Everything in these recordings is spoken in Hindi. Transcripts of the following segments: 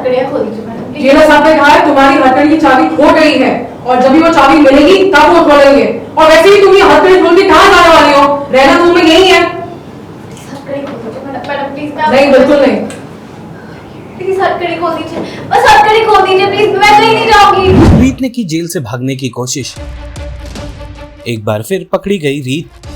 हथकड़ियाँ खो दीजिए मैडम। जेलर साहब ने कहा है तुम्हारी हथकड़ी की चाबी खो गई है और जब भी वो चाबी मिलेगी तब वो खोलेंगे। और वैसे भी तुम ये हथकड़ी खोल के कहाँ जाने वाली हो? रहना तुम में यही है। हथकड़ी खो दीजिए मैडम प्लीज। नहीं, बिल्कुल नहीं। प्लीज हथकड़ी खो दीजिए, बस हथकड़ी खो दीजिए प्लीज, मैं कहीं नहीं जाऊंगी। रीत ने की जेल से भागने की कोशिश। एक बार फिर पकड़ी गई रीत।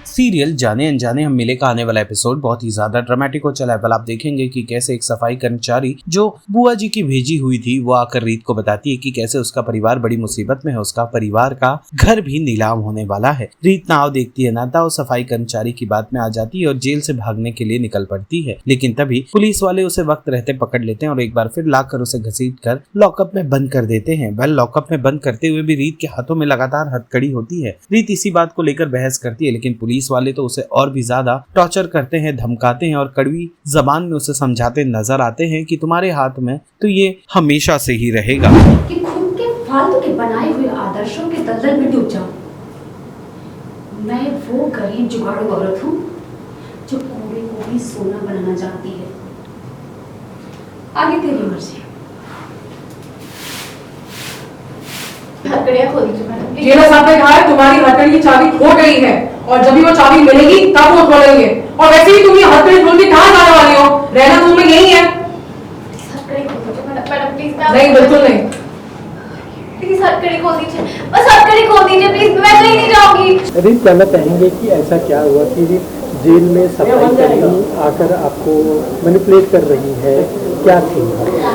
सीरियल जाने अनजाने हम मिले का आने वाला एपिसोड बहुत ही ज्यादा ड्रामेटिक हो चला है। आप देखेंगे कि कैसे एक सफाई कर्मचारी जो बुआ जी की भेजी हुई थी वो आकर रीत को बताती है कि कैसे उसका परिवार बड़ी मुसीबत में है, उसका परिवार का घर भी नीलाम होने वाला है। रीत ना देखती है ना था, उस सफाई कर्मचारी की बात में आ जाती है और जेल से भागने के लिए निकल पड़ती है। लेकिन तभी पुलिस वाले उसे वक्त रहते पकड़ लेते हैं और एक बार फिर लाकर उसे घसीट कर लॉकअप में बंद कर देते हैं। वह लॉकअप में बंद करते हुए भी रीत के हाथों में लगातार हथकड़ी होती है। रीत इसी बात को लेकर बहस करती है, लेकिन पुलिस वाले तो उसे और भी ज्यादा टॉर्चर करते हैं, धमकाते हैं और कड़वी जबान में उसे समझाते नजर आते हैं कि तुम्हारे हाथ में तो ये हमेशा से ही रहेगा। कि खुद के फालतू के बनाए हुए आदर्शों के दलदल में डूब जाऊं। मैं वो गरीब जुगाड़ू औरत हूँ जो कूड़े को भी सोना बनाना चाहती है। आगे तेरी मर्जी। हथकड़ियाँ खो दीजिए मैडम। जेलर साहब ने कहा है तुम्हारी हथकड़ी की चाबी खो गई है और जब भी वो चाबी मिलेगी तब वो खोलेंगे। और वैसे भी तुम ये हथकड़ी खोल के कहाँ जाने वाली हो? रहना तुम में यही है। हथकड़ी खो दीजिए मैडम प्लीज। नहीं, बिल्कुल नहीं। प्लीज हथकड़ी खो दीजिए, बस हथकड़ी खो दीजिए प्लीज, मैं कहीं नहीं जाऊंगी। रीत कहना चाहेंगे कि ऐसा क्या हुआ कि जेल में सफाई कर्मी आकर आपको मैनिपुलेट कर रही है, क्या थी?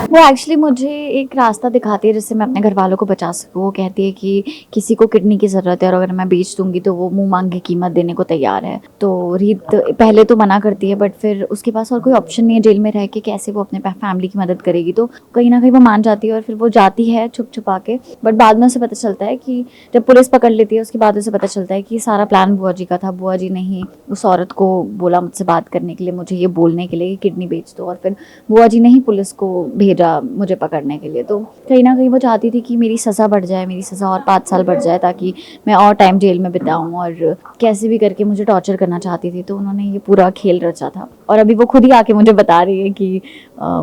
वो एक्चुअली मुझे एक रास्ता दिखाती है जिससे मैं अपने घर वालों को बचा सकूँ। वो कहती है कि किसी को किडनी की ज़रूरत है और अगर मैं बेच दूंगी तो वो मुंह मांग की कीमत देने को तैयार है। तो रीत पहले तो मना करती है, बट फिर उसके पास और कोई ऑप्शन नहीं है जेल में रह के कैसे वो अपने फैमिली की मदद करेगी। तो कहीं ना कहीं वो मान जाती है और फिर वो जाती है छुप छुपा के। बट बाद में उसे पता चलता है कि जब पुलिस पकड़ लेती है उसके बाद उसे पता चलता है कि सारा प्लान बुआ जी का था। बुआ जी ने ही उस औरत को बोला मुझसे बात करने के लिए, मुझे ये बोलने के लिए कि किडनी बेच दो, और फिर बुआ जी ने ही पुलिस को भेजा मुझे पकड़ने के लिए। तो कहीं ना कहीं वो चाहती थी कि मेरी सज़ा बढ़ जाए, मेरी सज़ा और 5 साल बढ़ जाए ताकि मैं और टाइम जेल में बिताऊं, और कैसे भी करके मुझे टॉर्चर करना चाहती थी। तो उन्होंने ये पूरा खेल रचा था और अभी वो खुद ही आके मुझे बता रही है कि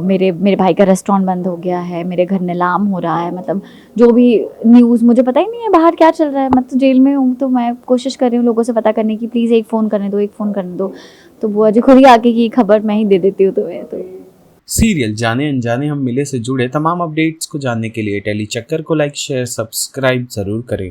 मेरे भाई का रेस्टोरेंट बंद हो गया है, मेरे घर नीलाम हो रहा है। मतलब जो भी न्यूज़, मुझे पता ही नहीं है बाहर क्या चल रहा है। मैं तो जेल में हूँ तो मैं कोशिश कर रही हूँ लोगों से पता करने की, प्लीज़ एक फ़ोन करने दो। तो बुआ जी खुद ही आके की खबर मैं ही दे देती हूँ तुम्हें। तो सीरियल जाने अनजाने हम मिले से जुड़े तमाम अपडेट्स को जानने के लिए टेली चक्कर को लाइक शेयर सब्सक्राइब जरूर करें।